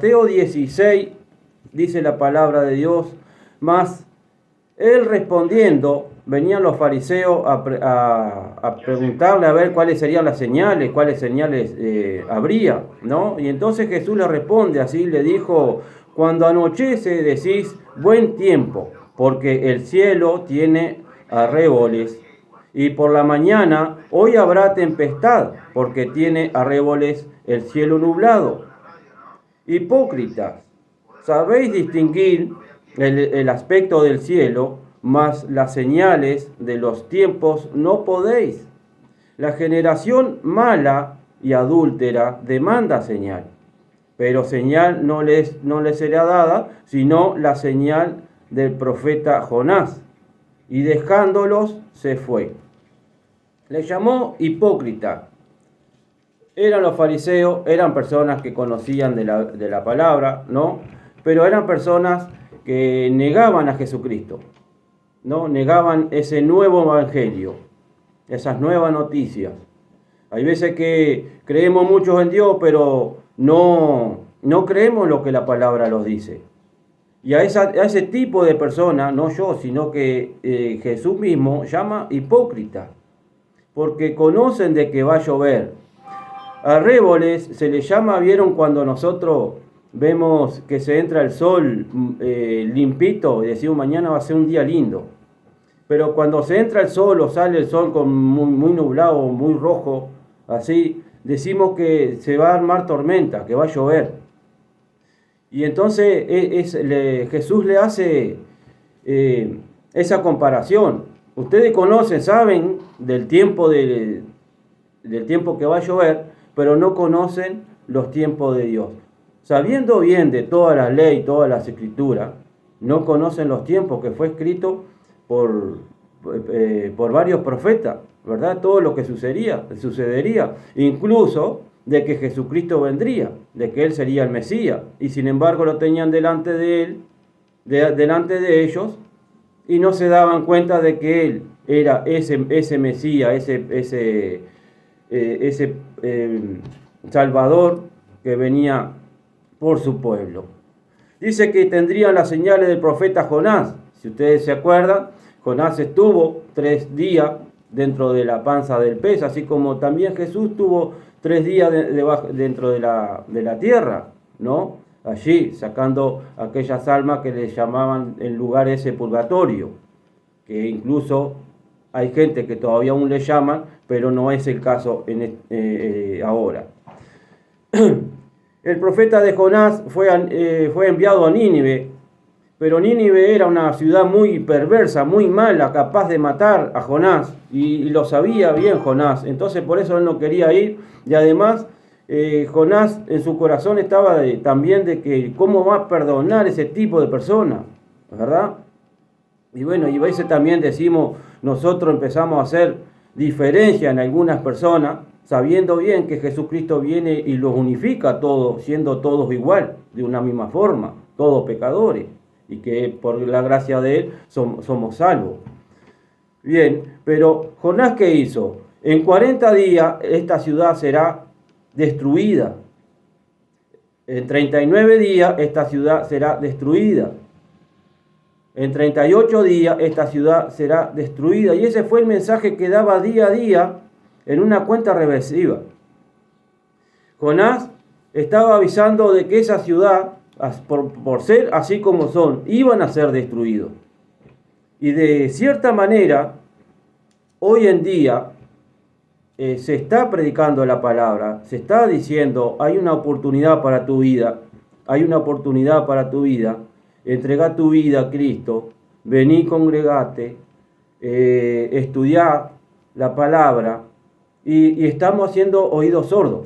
Mateo 16 dice la palabra de Dios, mas él respondiendo, venían los fariseos a preguntarle a ver cuáles serían las señales, habría, ¿no? Y entonces Jesús le responde así, le dijo, cuando anochece decís buen tiempo, porque el cielo tiene arreboles, y por la mañana hoy habrá tempestad, porque tiene arreboles el cielo nublado. Hipócritas, sabéis distinguir el aspecto del cielo, mas las señales de los tiempos no podéis. La generación mala y adúltera demanda señal, pero señal no les será dada, sino la señal del profeta Jonás. Y dejándolos se fue. Le llamó hipócrita. Eran los fariseos, eran personas que conocían de la palabra, ¿no? Pero eran personas que negaban a Jesucristo, ¿no? Negaban ese nuevo evangelio, esas nuevas noticias. Hay veces que creemos mucho en Dios, pero no creemos lo que la palabra nos dice. Y a ese tipo de personas, no yo, sino que Jesús mismo llama hipócrita, porque conocen de que va a llover. Arreboles se le llama, vieron cuando nosotros vemos que se entra el sol limpito y decimos mañana va a ser un día lindo. Pero cuando se entra el sol o sale el sol con muy nublado, muy rojo, así, decimos que se va a armar tormenta, que va a llover. Y entonces Jesús le hace esa comparación. Ustedes conocen, saben del tiempo que va a llover, pero no conocen los tiempos de Dios. Sabiendo bien de toda la ley, todas las escrituras, no conocen los tiempos que fue escrito por varios profetas, ¿verdad? Todo lo que sucedería, incluso de que Jesucristo vendría, de que Él sería el Mesías, y sin embargo lo tenían delante de Él, delante de ellos, y no se daban cuenta de que Él era ese Mesías, ese Salvador que venía por su pueblo. Dice que tendrían las señales del profeta Jonás. Si ustedes se acuerdan, Jonás estuvo 3 días dentro de la panza del pez, así como también Jesús tuvo 3 días dentro de la tierra, ¿no? Allí, sacando aquellas almas que le llamaban el lugar ese purgatorio, que incluso hay gente que todavía aún le llaman, pero no es el caso ahora. El profeta de Jonás fue enviado a Nínive, pero Nínive era una ciudad muy perversa, muy mala, capaz de matar a Jonás, y lo sabía bien Jonás, entonces por eso él no quería ir, y además Jonás en su corazón estaba también de que cómo va a perdonar ese tipo de personas, ¿verdad? Y bueno, y a veces también decimos, nosotros empezamos a hacer diferencia en algunas personas, sabiendo bien que Jesucristo viene y los unifica a todos, siendo todos igual, de una misma forma, todos pecadores, y que por la gracia de Él somos salvos. Bien, pero Jonás, ¿qué hizo? En 40 días esta ciudad será destruida. En 39 días esta ciudad será destruida. En 38 días esta ciudad será destruida. Y ese fue el mensaje que daba día a día en una cuenta regresiva. Jonás estaba avisando de que esa ciudad, por ser así como son, iban a ser destruidos. Y de cierta manera, hoy en día se está predicando la palabra, se está diciendo, hay una oportunidad para tu vida, hay una oportunidad para tu vida, entrega tu vida a Cristo, vení, congregate, estudiá la palabra, y estamos haciendo oídos sordos.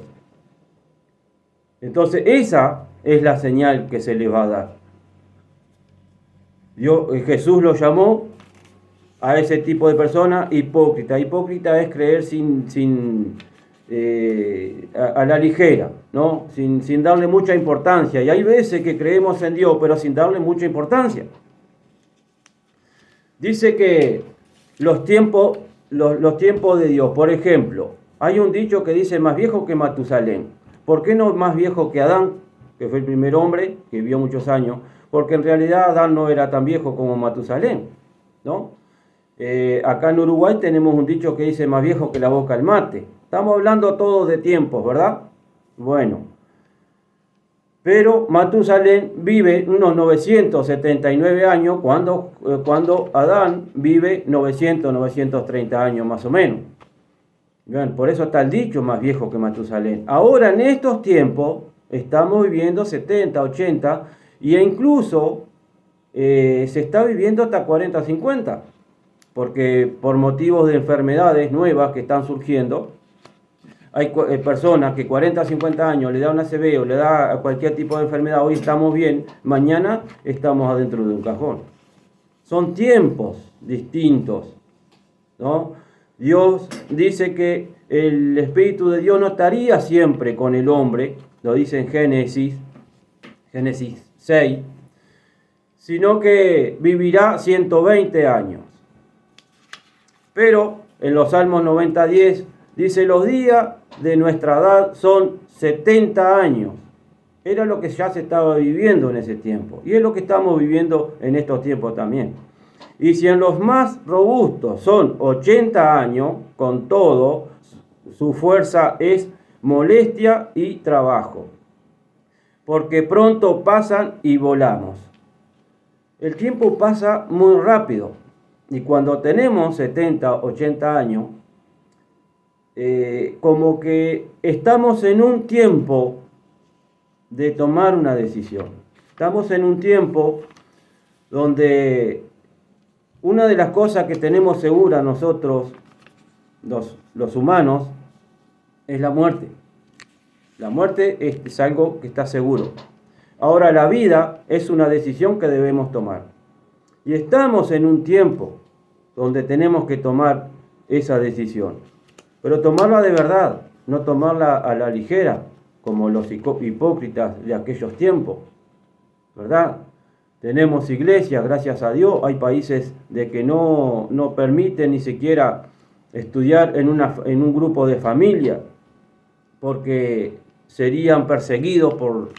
Entonces esa es la señal que se les va a dar. Jesús lo llamó a ese tipo de persona hipócrita. Hipócrita es creer a la ligera, ¿no? Sin darle mucha importancia. Y hay veces que creemos en Dios, pero sin darle mucha importancia. Dice que los tiempos de Dios, por ejemplo, hay un dicho que dice más viejo que Matusalén. ¿Por qué no más viejo que Adán? que fue el primer hombre que vivió muchos años, porque en realidad Adán no era tan viejo como Matusalén, ¿no? Acá en Uruguay tenemos un dicho que dice más viejo que la boca el mate. Estamos hablando todos de tiempos, ¿verdad? Bueno, pero Matusalén vive unos 979 años cuando Adán vive 930 años más o menos. Bien, por eso está el dicho más viejo que Matusalén. Ahora en estos tiempos estamos viviendo 70, 80 e incluso se está viviendo hasta 40, 50. Porque por motivos de enfermedades nuevas que están surgiendo, hay personas que 40, 50 años le da un ACV o le da cualquier tipo de enfermedad, hoy estamos bien, mañana estamos adentro de un cajón. Son tiempos distintos, ¿no? Dios dice que el Espíritu de Dios no estaría siempre con el hombre, lo dice en Génesis 6, sino que vivirá 120 años. Pero en los Salmos 90:10 dice, los días de nuestra edad son 70 años. Era lo que ya se estaba viviendo en ese tiempo. Y es lo que estamos viviendo en estos tiempos también. Y si en los más robustos son 80 años, con todo, su fuerza es molestia y trabajo. Porque pronto pasan y volamos. El tiempo pasa muy rápido. Y cuando tenemos 70, 80 años, como que estamos en un tiempo de tomar una decisión. Estamos en un tiempo donde una de las cosas que tenemos segura nosotros, los humanos, es la muerte. La muerte es algo que está seguro. Ahora la vida es una decisión que debemos tomar. Y estamos en un tiempo donde tenemos que tomar esa decisión. Pero tomarla de verdad, no tomarla a la ligera, como los hipócritas de aquellos tiempos. ¿Verdad? Tenemos iglesias, gracias a Dios. Hay países de que no permiten ni siquiera estudiar en un grupo de familia, porque serían perseguidos por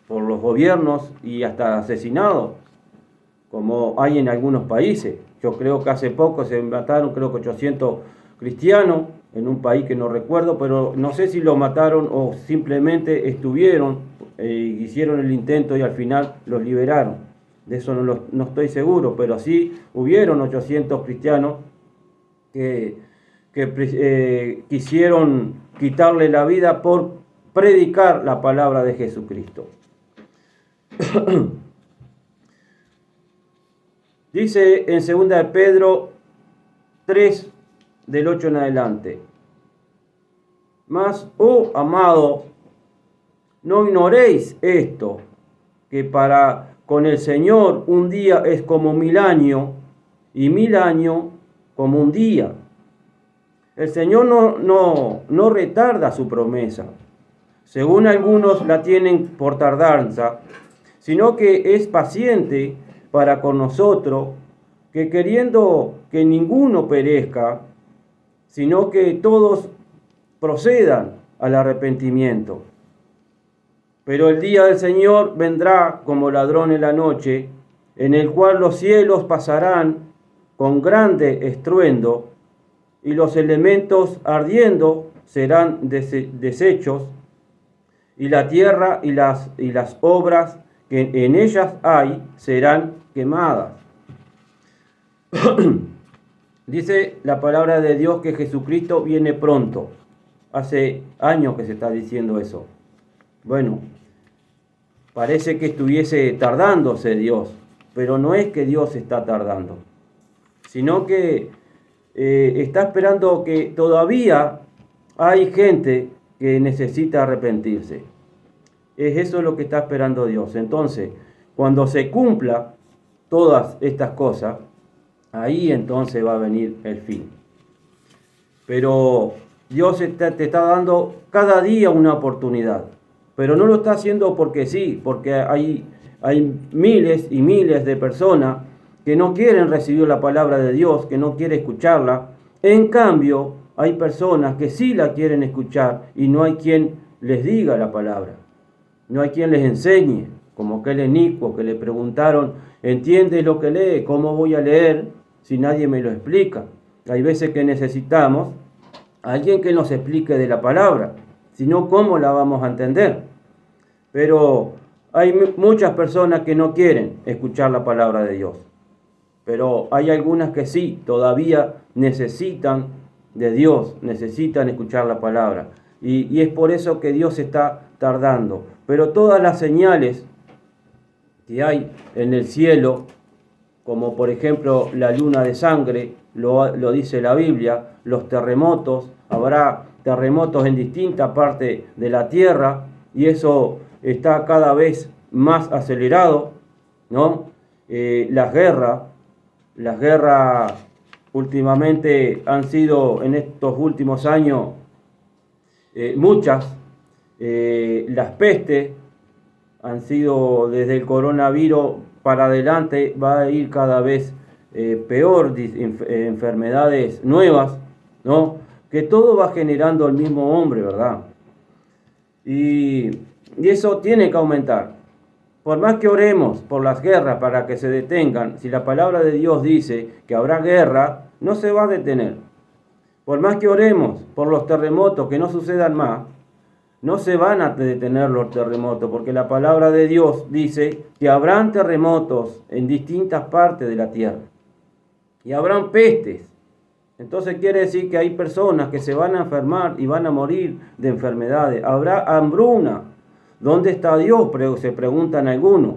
los gobiernos y hasta asesinados, como hay en algunos países. Yo creo que hace poco se mataron, creo que 800 cristianos en un país que no recuerdo, pero no sé si los mataron o simplemente estuvieron, hicieron el intento y al final los liberaron. De eso no estoy seguro, pero sí hubieron 800 cristianos que quisieron quitarle la vida por predicar la palabra de Jesucristo. Dice en 2 de Pedro 3, del 8 en adelante. Mas, oh amado, no ignoréis esto, que para con el Señor un día es como 1000 años, y 1000 años como un día. El Señor no retarda su promesa, según algunos la tienen por tardanza, sino que es paciente para con nosotros, que queriendo que ninguno perezca, sino que todos procedan al arrepentimiento. Pero el día del Señor vendrá como ladrón en la noche, en el cual los cielos pasarán con grande estruendo, y los elementos ardiendo serán deshechos, y la tierra y las obras que en ellas hay serán quemadas. Dice la palabra de Dios que Jesucristo viene pronto. Hace años que se está diciendo eso. Bueno, parece que estuviese tardándose Dios, pero no es que Dios está tardando, sino que está esperando que todavía hay gente que necesita arrepentirse. Es eso lo que está esperando Dios. Entonces, cuando se cumpla todas estas cosas, ahí entonces va a venir el fin. Pero Dios te está dando cada día una oportunidad. Pero no lo está haciendo porque sí, porque hay miles y miles de personas que no quieren recibir la palabra de Dios, que no quieren escucharla. En cambio, hay personas que sí la quieren escuchar y no hay quien les diga la palabra. no hay quien les enseñe, como aquel inicuo que le preguntaron, ¿entiendes lo que lee? ¿Cómo voy a leer si nadie me lo explica? Hay veces que necesitamos a alguien que nos explique de la palabra, si no, ¿cómo la vamos a entender? Pero hay muchas personas que no quieren escuchar la palabra de Dios, pero hay algunas que sí, todavía necesitan de Dios, necesitan escuchar la palabra. Y es por eso que Dios está tardando. Pero todas las señales que hay en el cielo, como por ejemplo la luna de sangre, lo dice la Biblia, los terremotos, habrá terremotos en distintas partes de la tierra, y eso está cada vez más acelerado, ¿no? Las guerras últimamente han sido en estos últimos años muchas. Las pestes han sido desde el coronavirus para adelante, va a ir cada vez peor, enfermedades nuevas, ¿no? Que todo va generando el mismo hombre, ¿verdad? Y eso tiene que aumentar. Por más que oremos por las guerras para que se detengan, si la palabra de Dios dice que habrá guerra, no se va a detener. Por más que oremos por los terremotos, que no sucedan más, no se van a detener los terremotos, porque la palabra de Dios dice que habrán terremotos en distintas partes de la tierra. Y habrán pestes. Entonces quiere decir que hay personas que se van a enfermar y van a morir de enfermedades. Habrá hambruna. ¿Dónde está Dios? Se preguntan algunos.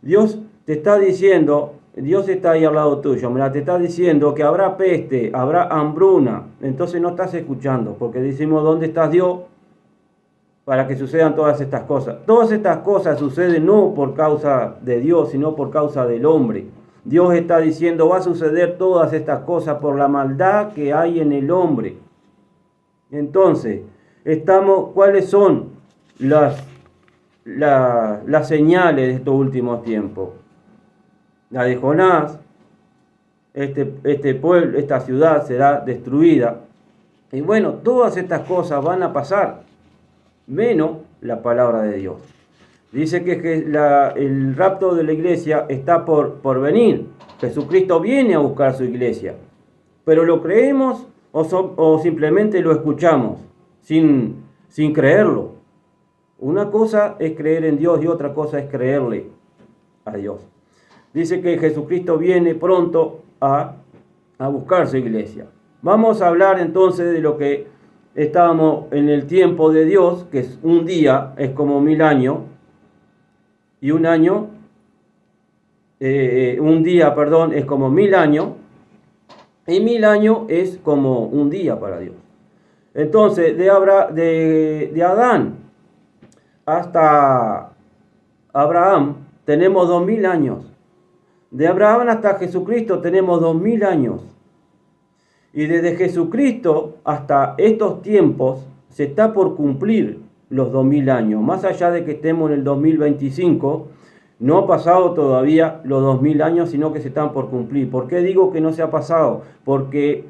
Dios te está diciendo, Dios está ahí al lado tuyo, mira, te está diciendo que habrá peste, habrá hambruna. Entonces no estás escuchando, porque decimos, ¿dónde está Dios? Para que sucedan todas estas cosas. Todas estas cosas suceden no por causa de Dios, sino por causa del hombre. Dios está diciendo, va a suceder todas estas cosas por la maldad que hay en el hombre. Entonces, ¿cuáles son las señales de estos últimos tiempos? La de Jonás, este pueblo, esta ciudad será destruida. Y bueno, todas estas cosas van a pasar, menos la palabra de Dios. Dice que el rapto de la iglesia está por venir. Jesucristo viene a buscar su iglesia. Pero ¿lo creemos o simplemente lo escuchamos sin creerlo? Una cosa es creer en Dios y otra cosa es creerle a Dios. Dice que Jesucristo viene pronto a buscar su iglesia. Vamos a hablar entonces de lo que estábamos en el tiempo de Dios, que es un día es como 1000 años, y un día es como 1000 años, y 1000 años es como un día para Dios. Entonces, de Adán hasta Abraham tenemos 2000 años. De Abraham hasta Jesucristo tenemos 2000 años. Y desde Jesucristo hasta estos tiempos se está por cumplir los 2000 años. Más allá de que estemos en el 2025, no ha pasado todavía los 2000 años, sino que se están por cumplir. ¿Por qué digo que no se ha pasado? Porque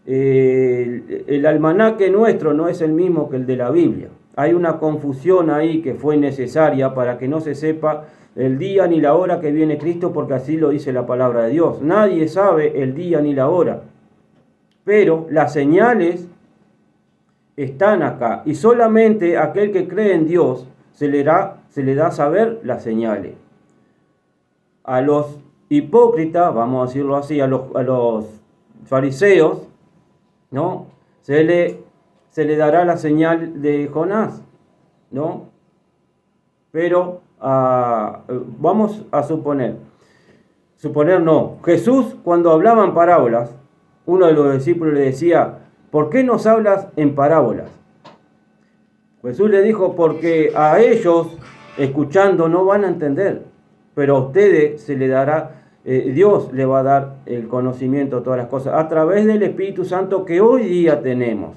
el almanaque nuestro no es el mismo que el de la Biblia. Hay una confusión ahí que fue necesaria para que no se sepa el día ni la hora que viene Cristo, porque así lo dice la palabra de Dios. Nadie sabe el día ni la hora. Pero las señales están acá. Y solamente aquel que cree en Dios se le da a saber las señales. A los hipócritas, vamos a decirlo así, a los fariseos, ¿no? Se le dará la señal de Jonás, ¿no? Pero vamos a suponer no. Jesús, cuando hablaba en parábolas, uno de los discípulos le decía, ¿por qué nos hablas en parábolas? Jesús le dijo, porque a ellos, escuchando, no van a entender, pero a ustedes se le dará, Dios le va a dar el conocimiento de todas las cosas, a través del Espíritu Santo que hoy día tenemos.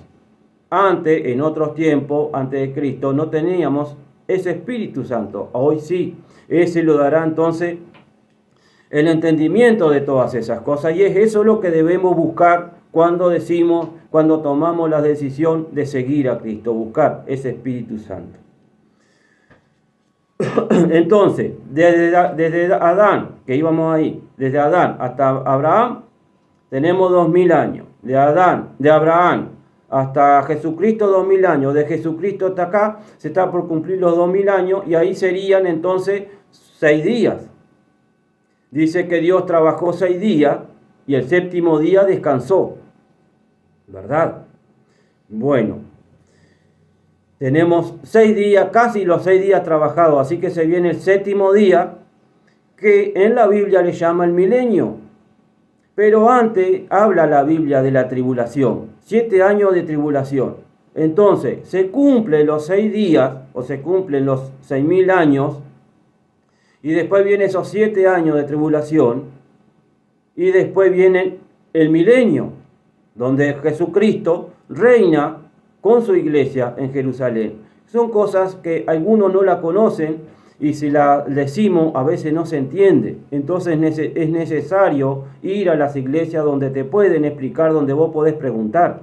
Antes, en otros tiempos, antes de Cristo, no teníamos ese Espíritu Santo. Hoy sí. Ese lo dará entonces el entendimiento de todas esas cosas. Y es eso lo que debemos buscar cuando tomamos la decisión de seguir a Cristo. Buscar ese Espíritu Santo. Entonces, desde Adán, que íbamos ahí, desde Adán hasta Abraham, tenemos 2000 años. De Abraham hasta Jesucristo, 2000 años. De Jesucristo hasta acá, se está por cumplir los 2000 años, y ahí serían entonces 6 días. Dice que Dios trabajó 6 días y el séptimo día descansó. ¿Verdad? Bueno, tenemos 6 días, casi los 6 días trabajados, así que se viene el séptimo día, que en la Biblia le llama el milenio. Pero antes habla la Biblia de la tribulación, 7 años de tribulación. Entonces, se cumplen los 6 días, o se cumplen los 6000 años, y después vienen esos 7 años de tribulación, y después viene el milenio, donde Jesucristo reina con su iglesia en Jerusalén. Son cosas que algunos no la conocen, y si la decimos a veces no se entiende. Entonces es necesario ir a las iglesias donde te pueden explicar, donde vos podés preguntar,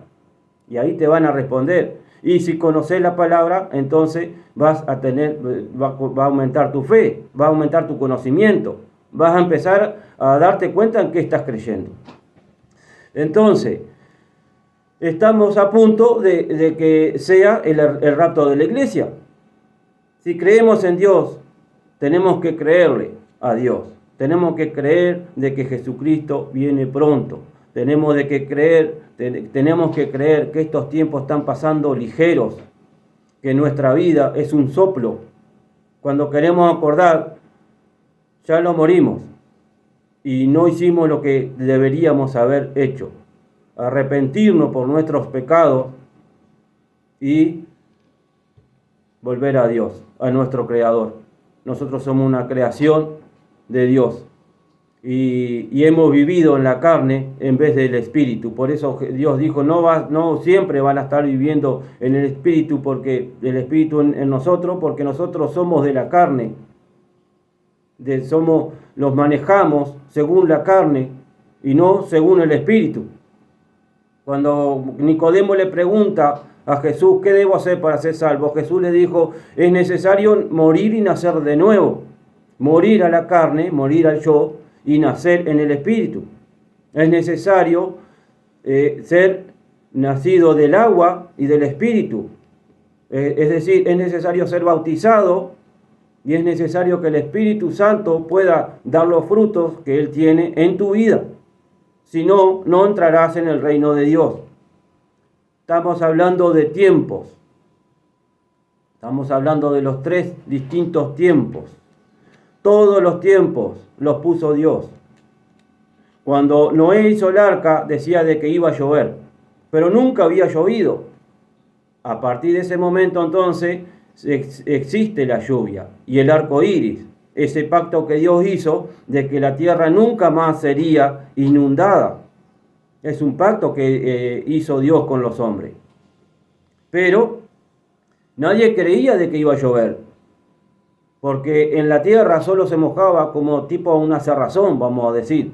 y ahí te van a responder. Y si conoces la palabra, entonces va a aumentar tu fe, va a aumentar tu conocimiento, vas a empezar a darte cuenta en qué estás creyendo. Entonces, estamos a punto de que sea el rapto de la iglesia. Si creemos en Dios, tenemos que creerle a Dios. Tenemos que creer de que Jesucristo viene pronto. Tenemos que creer que estos tiempos están pasando ligeros, que nuestra vida es un soplo. Cuando queremos acordar, ya lo morimos y no hicimos lo que deberíamos haber hecho. Arrepentirnos por nuestros pecados y volver a Dios, a nuestro Creador. Nosotros somos una creación de Dios y hemos vivido en la carne en vez del espíritu. Por eso Dios dijo, no siempre van a estar viviendo en el espíritu, porque el espíritu en nosotros, porque nosotros somos de la carne. Los manejamos según la carne y no según el espíritu. Cuando Nicodemo le pregunta a Jesús, ¿qué debo hacer para ser salvo? Jesús le dijo, es necesario morir y nacer de nuevo. Morir a la carne, morir al yo, y nacer en el espíritu. Es necesario ser nacido del agua y del espíritu. Es decir, es necesario ser bautizado, y es necesario que el Espíritu Santo pueda dar los frutos que Él tiene en tu vida. Si no, no entrarás en el reino de Dios. Estamos hablando de tiempos. Estamos hablando de los 3 distintos tiempos. Todos los tiempos los puso Dios. Cuando Noé hizo el arca, decía de que iba a llover, pero nunca había llovido. A partir de ese momento, entonces, existe la lluvia y el arco iris. Ese pacto que Dios hizo de que la tierra nunca más sería inundada. Es un pacto que hizo Dios con los hombres. Pero nadie creía de que iba a llover, porque en la tierra solo se mojaba como tipo una cerrazón, vamos a decir.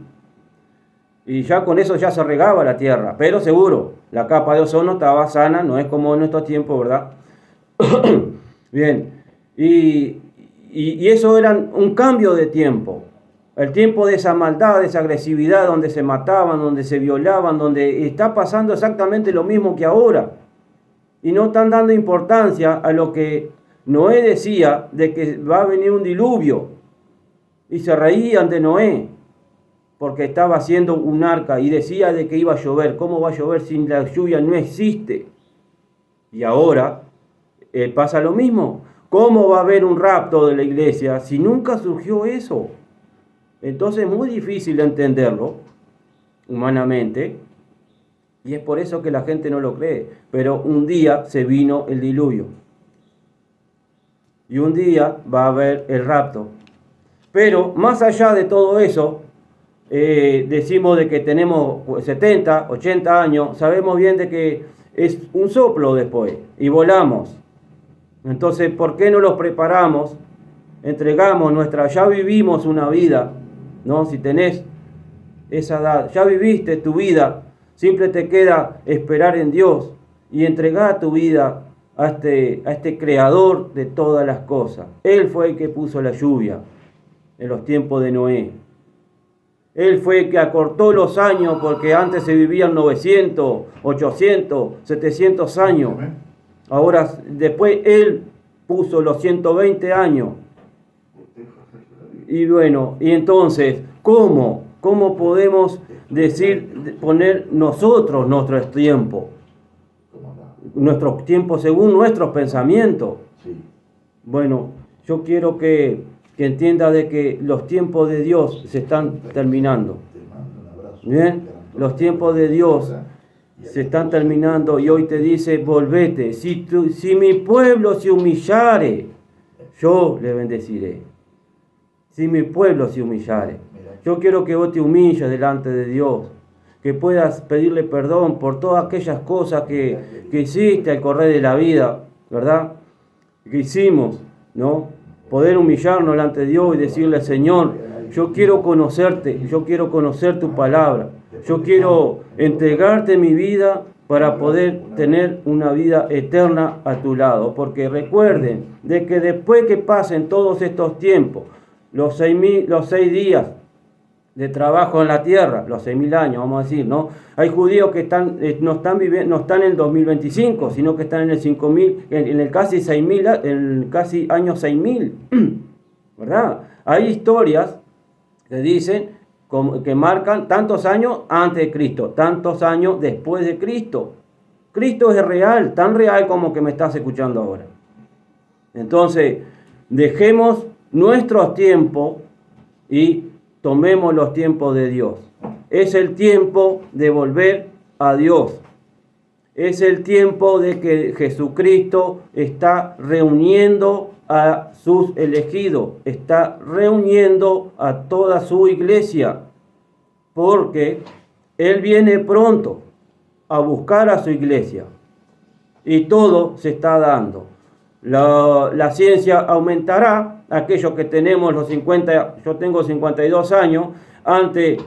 Y ya con eso ya se regaba la tierra, pero seguro, la capa de ozono estaba sana, no es como en estos tiempos, ¿verdad? Bien, y eso era un cambio de tiempo. El tiempo de esa maldad, de esa agresividad, donde se mataban, donde se violaban, donde está pasando exactamente lo mismo que ahora. Y no están dando importancia a lo que Noé decía de que va a venir un diluvio. Y se reían de Noé, porque estaba haciendo un arca y decía de que iba a llover. ¿Cómo va a llover si la lluvia no existe? Y ahora pasa lo mismo. ¿Cómo va a haber un rapto de la iglesia si nunca surgió eso? Entonces es muy difícil entenderlo humanamente, y es por eso que la gente no lo cree. Pero un día se vino el diluvio, y un día va a haber el rapto. Pero más allá de todo eso, decimos de que tenemos 70, 80 años, sabemos bien de que es un soplo después, y volamos. Entonces, ¿por qué no los preparamos? Entregamos ya vivimos una vida, ¿no? Si tenés esa edad, ya viviste tu vida, siempre te queda esperar en Dios y entregar tu vida a este creador de todas las cosas. Él fue el que puso la lluvia en los tiempos de Noé. Él fue el que acortó los años, porque antes se vivían 900, 800, 700 años. Ahora, después Él puso los 120 años. Y bueno, y entonces, ¿cómo podemos decir, poner nosotros nuestros tiempos según nuestros pensamientos? Bueno, yo quiero que entienda de que los tiempos de Dios se están terminando. ¿Bien? Los tiempos de Dios se están terminando y hoy te dice, volvete. Si mi pueblo se humillare, yo le bendeciré. Si mi pueblo se humillare. Yo quiero que vos te humilles delante de Dios, que puedas pedirle perdón por todas aquellas cosas que hiciste al correr de la vida, ¿verdad? Que hicimos, ¿no? Poder humillarnos delante de Dios y decirle, Señor, yo quiero conocerte, yo quiero conocer tu palabra, yo quiero entregarte mi vida para poder tener una vida eterna a tu lado. Porque recuerden de que después que pasen todos estos tiempos, los 6 días de trabajo en la tierra, los 6.000 años, vamos a decir, ¿no? Hay judíos que no están en el 2025, sino que están en el 5.000, en el casi 6.000, en el casi año 6.000, ¿verdad? Hay historias que dicen, que marcan tantos años antes de Cristo, tantos años después de Cristo. Cristo es real, tan real como que me estás escuchando ahora. Entonces, dejemos nuestros tiempos y tomemos los tiempos de Dios. Es el tiempo de volver a Dios. Es el tiempo de que Jesucristo está reuniendo a sus elegidos, está reuniendo a toda su iglesia, porque Él viene pronto a buscar a su iglesia. Y todo se está dando. La ciencia aumentará. Aquellos que tenemos los 50, yo tengo 52 años, antes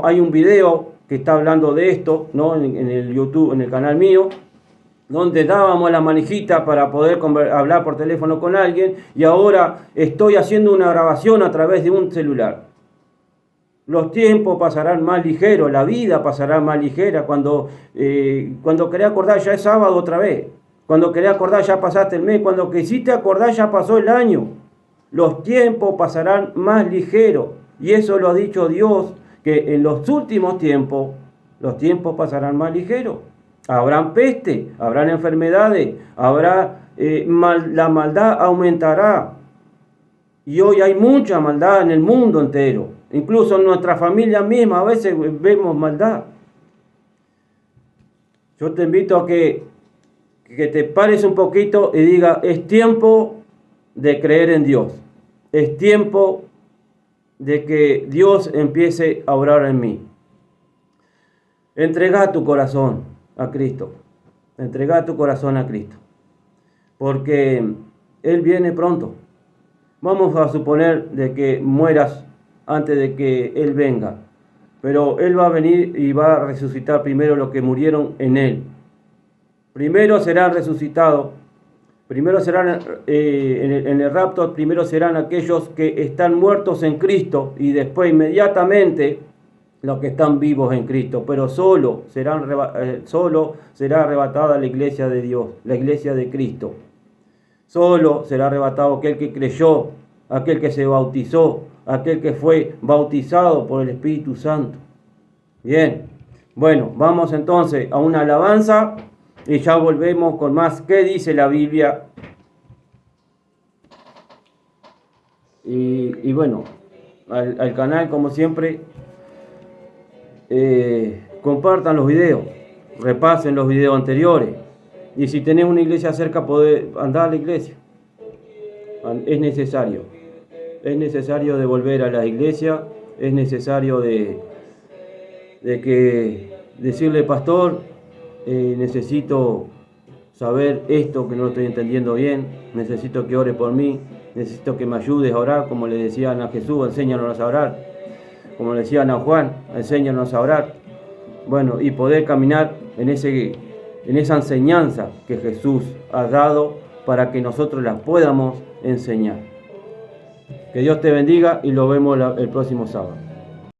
hay un video que está hablando de esto, ¿no? En el YouTube, en el canal mío, donde dábamos la manijita para poder hablar por teléfono con alguien, y ahora estoy haciendo una grabación a través de un celular. Los tiempos pasarán más ligeros, la vida pasará más ligera. Cuando querés acordar ya es sábado otra vez. Cuando querés acordar ya pasaste el mes. Cuando quisiste acordar ya pasó el año. Los tiempos pasarán más ligeros. Y eso lo ha dicho Dios, que en los últimos tiempos, los tiempos pasarán más ligeros. Habrán peste, habrán enfermedades, la maldad aumentará. Y hoy hay mucha maldad en el mundo entero. Incluso en nuestra familia misma a veces vemos maldad. Yo te invito a que te pares un poquito y diga, es tiempo de creer en Dios. Es tiempo de que Dios empiece a obrar en mí. Entrega tu corazón a Cristo. Entrega tu corazón a Cristo. Porque Él viene pronto. Vamos a suponer de que mueras antes de que Él venga. Pero Él va a venir y va a resucitar primero los que murieron en Él. Primero serán resucitados. Primero serán en el rapto, primero serán aquellos que están muertos en Cristo y después inmediatamente los que están vivos en Cristo. Pero solo será arrebatada la iglesia de Dios, la iglesia de Cristo. Solo será arrebatado aquel que creyó, aquel que se bautizó, aquel que fue bautizado por el Espíritu Santo. Bien, bueno, vamos entonces a una alabanza. Y ya volvemos con más. ¿Qué dice la Biblia? Y bueno, al canal como siempre, compartan los videos, repasen los videos anteriores. Y si tenés una iglesia cerca, podés andar a la iglesia. Es necesario de volver a la iglesia. Es necesario de que decirle, pastor, necesito saber esto que no lo estoy entendiendo bien, necesito que ore por mí, necesito que me ayudes a orar, como le decían a Jesús, enséñanos a orar, como le decían a Juan, enséñanos a orar. Bueno, y poder caminar en ese en esa enseñanza que Jesús ha dado para que nosotros la podamos enseñar. Que Dios te bendiga y lo vemos el próximo sábado.